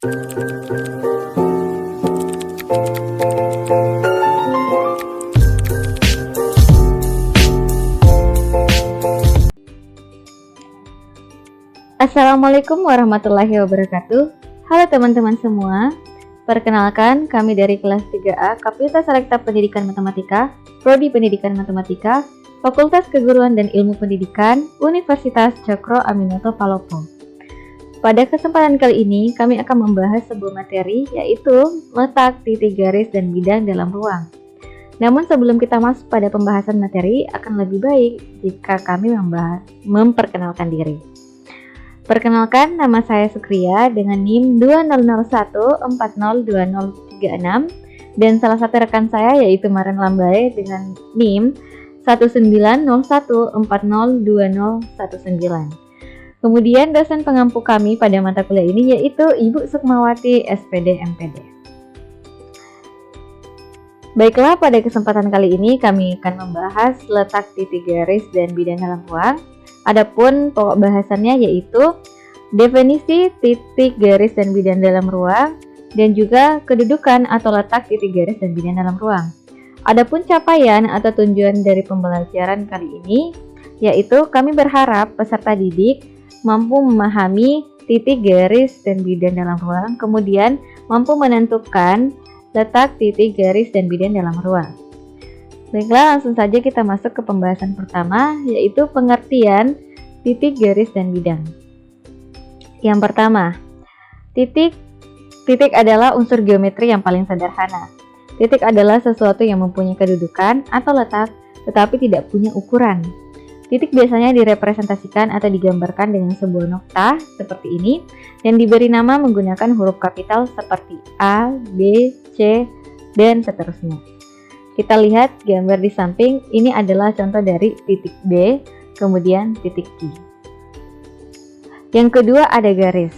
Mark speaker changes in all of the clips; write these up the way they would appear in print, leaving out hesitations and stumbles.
Speaker 1: Assalamualaikum warahmatullahi wabarakatuh. Halo teman-teman semua. Perkenalkan, kami dari kelas 3A Kapita Selekta Pendidikan Matematika, Prodi Pendidikan Matematika, Fakultas Keguruan dan Ilmu Pendidikan, Universitas Cokro Aminoto Palopo. Pada kesempatan kali ini, kami akan membahas sebuah materi, yaitu letak titik garis dan bidang dalam ruang. Namun sebelum kita masuk pada pembahasan materi, akan lebih baik jika kami memperkenalkan diri. Perkenalkan, nama saya Sukria dengan NIM 2001402036 dan salah satu rekan saya yaitu Maren Lambae dengan NIM 1901402019. Kemudian dosen pengampu kami pada mata kuliah ini yaitu Ibu Sukmawati SPD MPD. Baiklah, pada kesempatan kali ini kami akan membahas letak titik garis dan bidang dalam ruang. Adapun pokok bahasannya yaitu definisi titik garis dan bidang dalam ruang dan juga kedudukan atau letak titik garis dan bidang dalam ruang. Adapun capaian atau tujuan dari pembelajaran kali ini yaitu kami berharap peserta didik mampu memahami titik garis dan bidang dalam ruang, kemudian mampu menentukan letak titik garis dan bidang dalam ruang. Baiklah, langsung saja kita masuk ke pembahasan pertama, yaitu pengertian titik garis dan bidang. Yang pertama, titik adalah unsur geometri yang paling sederhana. Titik adalah sesuatu yang mempunyai kedudukan atau letak, tetapi tidak punya ukuran. Titik biasanya direpresentasikan atau digambarkan dengan sebuah nokta seperti ini, dan diberi nama menggunakan huruf kapital seperti A, B, C, dan seterusnya. Kita lihat gambar di samping, ini adalah contoh dari titik B, kemudian titik I. Yang kedua ada garis.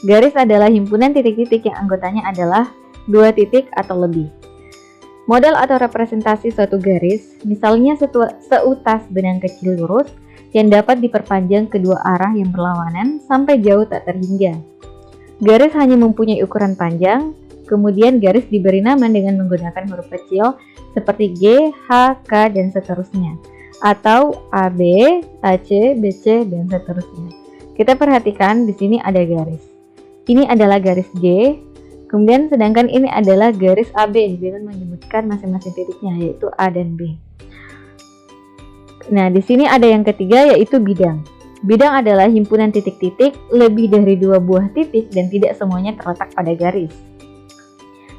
Speaker 1: Garis adalah himpunan titik-titik yang anggotanya adalah 2 titik atau lebih. Model atau representasi suatu garis, misalnya seutas benang kecil lurus yang dapat diperpanjang kedua arah yang berlawanan sampai jauh tak terhingga. Garis hanya mempunyai ukuran panjang, kemudian garis diberi nama dengan menggunakan huruf kecil seperti G, H, K, dan seterusnya, atau AB, AC, BC, dan seterusnya. Kita perhatikan di sini ada garis. Ini adalah garis G, kemudian sedangkan ini adalah garis AB dengan menyebutkan masing-masing titiknya, yaitu A dan B. Nah, di sini ada yang ketiga yaitu bidang. Bidang adalah himpunan titik-titik lebih dari 2 buah titik dan tidak semuanya terletak pada garis.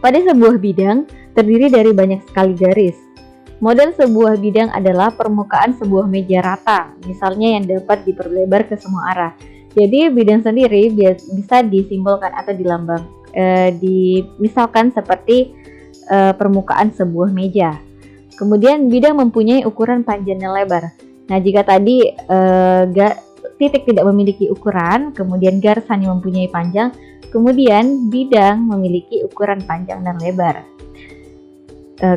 Speaker 1: Pada sebuah bidang terdiri dari banyak sekali garis. Model sebuah bidang adalah permukaan sebuah meja rata, misalnya yang dapat diperlebar ke semua arah. Jadi bidang sendiri bisa disimbolkan atau misalkan seperti permukaan sebuah meja. Kemudian bidang mempunyai ukuran panjang dan lebar. Nah, jika tadi titik tidak memiliki ukuran, kemudian garis hanya mempunyai panjang, kemudian bidang memiliki ukuran panjang dan lebar.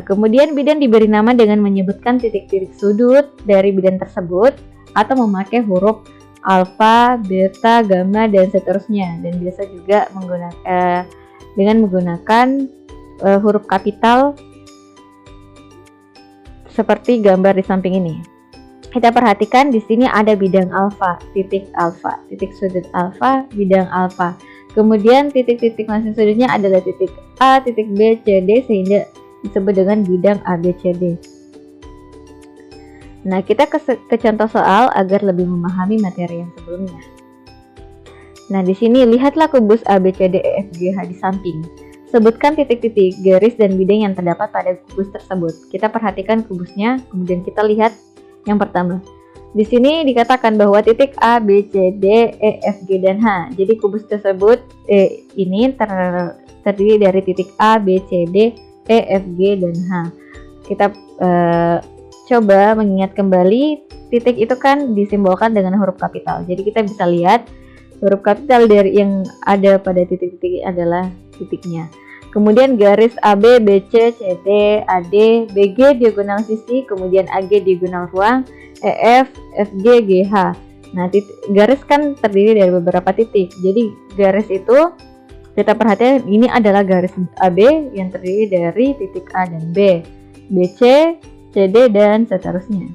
Speaker 1: Kemudian bidang diberi nama dengan menyebutkan titik-titik sudut dari bidang tersebut atau memakai huruf alfa, beta, gamma, dan seterusnya. Dan biasa juga dengan menggunakan huruf kapital seperti gambar di samping ini. Kita perhatikan di sini ada bidang alfa, titik sudut alfa, bidang alfa. Kemudian titik-titik masing sudutnya adalah titik A, titik B, C, D sehingga disebut dengan bidang ABCD. Nah, kita ke contoh soal agar lebih memahami materi yang sebelumnya. Nah, di sini lihatlah kubus ABCDEFGH di samping. Sebutkan titik-titik garis dan bidang yang terdapat pada kubus tersebut. Kita perhatikan kubusnya, kemudian kita lihat yang pertama. Di sini dikatakan bahwa titik A, B, C, D, E, F, G, dan H. Jadi kubus tersebut ini terdiri dari titik A, B, C, D, E, F, G, dan H. Kita coba mengingat kembali, titik itu kan disimbolkan dengan huruf kapital. Jadi kita bisa lihat huruf kapital dari yang ada pada titik-titik adalah titiknya. Kemudian garis AB, BC, CD, AD, BG diagonal sisi, kemudian AG diagonal ruang, EF, FG, GH. Nah, garis kan terdiri dari beberapa titik. Jadi garis itu Kita perhatikan ini adalah garis AB yang terdiri dari titik A dan B, BC, CD dan seterusnya.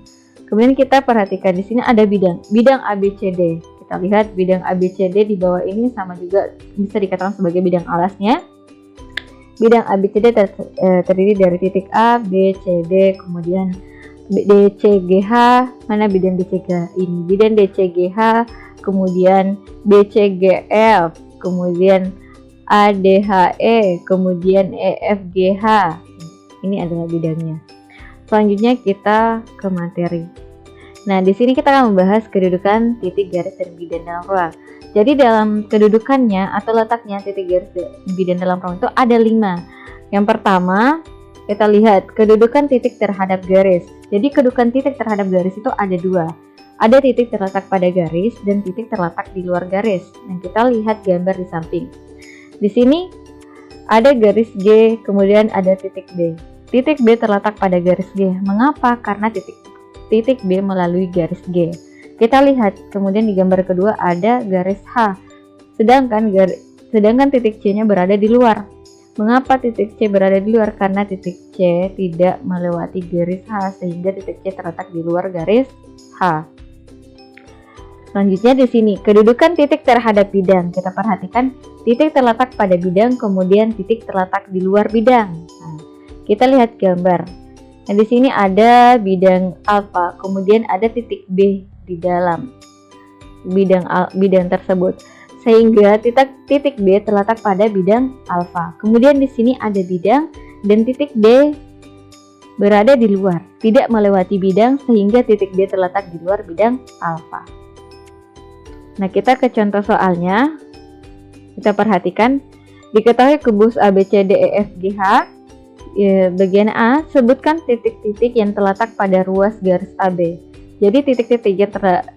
Speaker 1: Kemudian kita perhatikan di sini ada bidang ABCD. Kita lihat bidang ABCD di bawah ini sama juga bisa dikatakan sebagai bidang alasnya. Bidang ABCD terdiri dari titik A, B, C, D, kemudian DCGH. Mana bidang DCGH ini? Bidang DCGH, kemudian BCGF, kemudian ADHE, kemudian EFGH. Ini adalah bidangnya. Selanjutnya kita ke materi. Nah, di sini kita akan membahas kedudukan titik garis dan bidan dalam ruang. Jadi dalam kedudukannya atau letaknya titik garis dan bidan dalam ruang itu ada 5. Yang pertama, kita lihat kedudukan titik terhadap garis. Jadi kedudukan titik terhadap garis itu ada 2. Ada titik terletak pada garis dan titik terletak di luar garis. Nah, kita lihat gambar di samping. Di sini ada garis G, kemudian ada titik B. Titik B terletak pada garis G. Mengapa? Karena titik B melalui garis G. Kita lihat kemudian di gambar kedua ada garis H. Sedangkan titik C-nya berada di luar. Mengapa titik C berada di luar? Karena titik C tidak melewati garis H sehingga titik C terletak di luar garis H. Selanjutnya di sini kedudukan titik terhadap bidang. Kita perhatikan titik terletak pada bidang, kemudian titik terletak di luar bidang. Nah, kita lihat gambar. Nah, di sini ada bidang alfa, kemudian ada titik B di dalam bidang tersebut. Sehingga titik B terletak pada bidang alfa. Kemudian di sini ada bidang dan titik B berada di luar, tidak melewati bidang sehingga titik B terletak di luar bidang alfa. Nah, kita ke contoh soalnya. Kita perhatikan, diketahui kubus ABCDEFGH. Bagian A, sebutkan titik-titik yang terletak pada ruas garis AB. Jadi titik-titik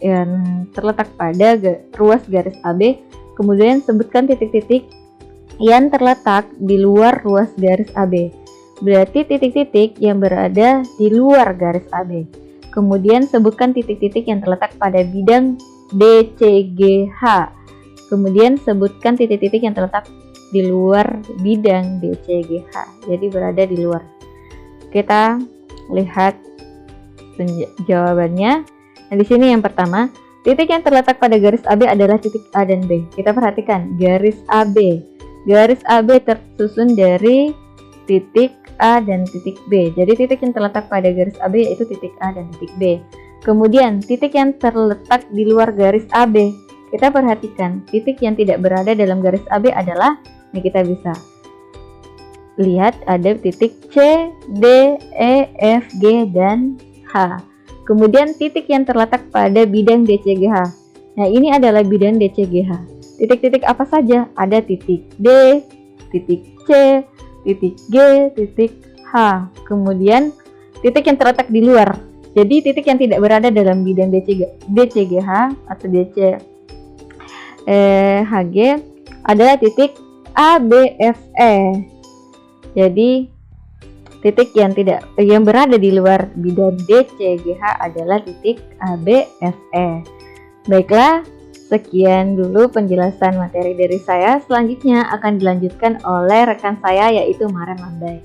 Speaker 1: yang terletak pada ruas garis AB. Kemudian sebutkan titik-titik yang terletak di luar ruas garis AB. Berarti titik-titik yang berada di luar garis AB. Kemudian sebutkan titik-titik yang terletak pada bidang DCGH. Kemudian sebutkan titik-titik yang terletak di luar bidang DCGH. Jadi berada di luar. Kita lihat jawabannya. Nah, di sini yang pertama, titik yang terletak pada garis AB adalah titik A dan B. Kita perhatikan garis AB. Garis AB tersusun dari titik A dan titik B. Jadi titik yang terletak pada garis AB yaitu titik A dan titik B. Kemudian titik yang terletak di luar garis AB. Kita perhatikan titik yang tidak berada dalam garis AB adalah, ini kita bisa lihat ada titik C, D, E, F, G, dan H. Kemudian titik yang terletak pada bidang DCGH. Nah, ini adalah bidang DCGH. Titik-titik apa saja? Ada titik D, titik C, titik G, titik H. Kemudian titik yang terletak di luar. Jadi titik yang tidak berada dalam bidang DCGH atau DCHG adalah titik ABFE. Jadi titik yang berada di luar bidang DCGH adalah titik ABFE. Baiklah, sekian dulu penjelasan materi dari saya. Selanjutnya akan dilanjutkan oleh rekan saya yaitu Maren Lambai.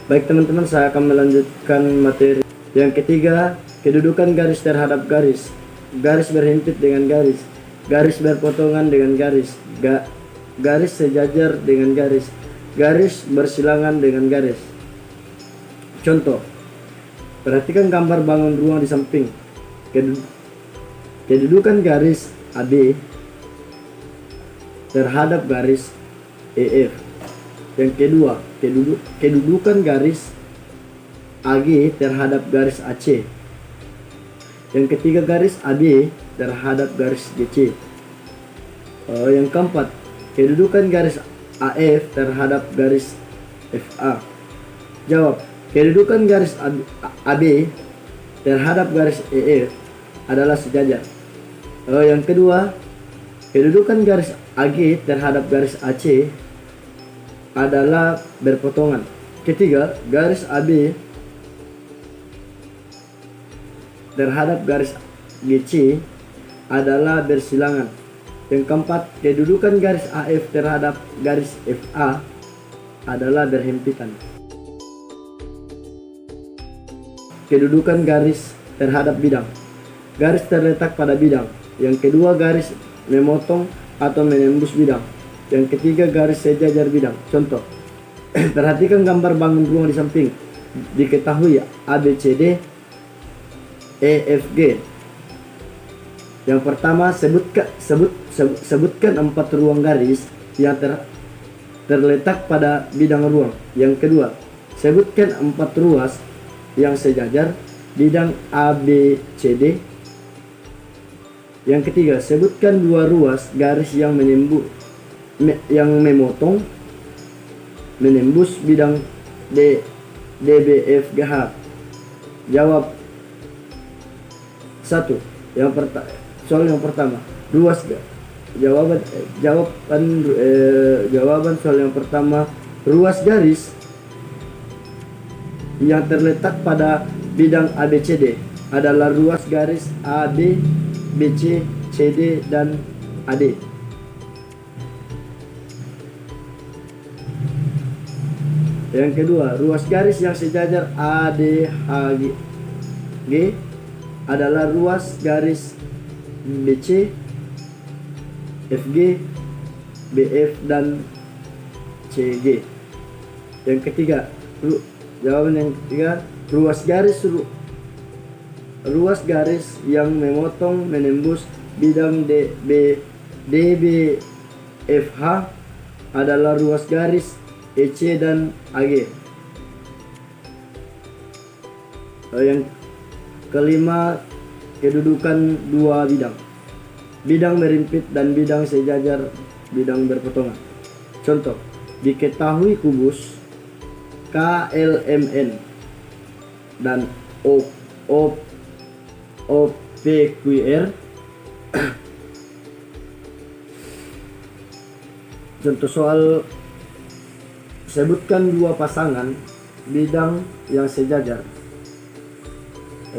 Speaker 2: Baik teman-teman, saya akan melanjutkan materi yang ketiga, kedudukan garis terhadap garis, garis berhimpit dengan garis, garis berpotongan dengan garis, garis sejajar dengan garis, garis bersilangan dengan garis. Contoh, perhatikan gambar bangun ruang di samping. Kedudukan garis AB terhadap garis EF. Yang kedua, kedudukan garis AG terhadap garis AC. Yang ketiga, garis AB terhadap garis GC. Yang keempat, kedudukan garis AF terhadap garis FA. Jawab, kedudukan garis AB terhadap garis EF adalah sejajar. Yang kedua, kedudukan garis AG terhadap garis AC adalah berpotongan. Ketiga, garis AB terhadap garis GC adalah bersilangan. Yang keempat, kedudukan garis AF terhadap garis FA adalah berhimpitan. Kedudukan garis terhadap bidang. Garis terletak pada bidang. Yang kedua, garis memotong atau menembus bidang. Yang ketiga, garis sejajar bidang. Contoh, perhatikan gambar bangun rumah di samping. Diketahui ABCD EFG. Yang pertama, sebutkan 4 ruang garis yang terletak pada bidang ruang. Yang kedua, sebutkan 4 ruas yang sejajar bidang ABCD. Yang ketiga, sebutkan 2 ruas garis yang menembus bidang DBFGH. Jawab 1. Soal yang pertama, jawaban soal yang pertama, ruas garis yang terletak pada bidang ABCD adalah ruas garis AB, BC, CD, dan AD. Yang kedua, ruas garis yang sejajar ADHG adalah ruas garis BC, FG, BF, dan CG. Yang ketiga, jawaban yang ketiga, ruas garis yang memotong menembus bidang DBFH adalah ruas garis EC dan AG. Yang kelima, kedudukan 2 bidang. Bidang berhimpit dan bidang sejajar, bidang berpotongan. Contoh, diketahui kubus KLMN dan OPQR. Contoh soal, sebutkan 2 pasangan bidang yang sejajar.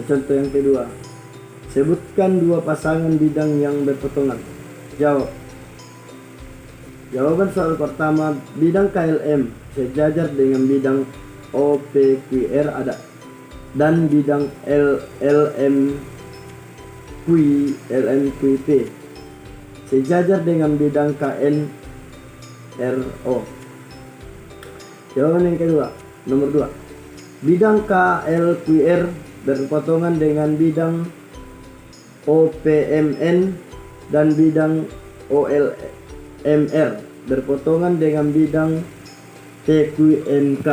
Speaker 2: Contoh yang kedua, sebutkan 2 pasangan bidang yang berpotongan. Jawaban soal pertama, bidang KLM sejajar dengan bidang OPQR dan bidang LMQP sejajar dengan bidang KNRO. Jawaban yang kedua, nomor 2, bidang KLQR berpotongan dengan bidang OPMN dan bidang OLMR berpotongan dengan bidang TQNK.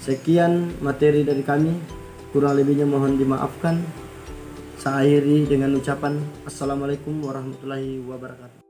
Speaker 2: Sekian materi dari kami, kurang lebihnya mohon dimaafkan. Saya akhiri dengan ucapan Assalamualaikum warahmatullahi wabarakatuh.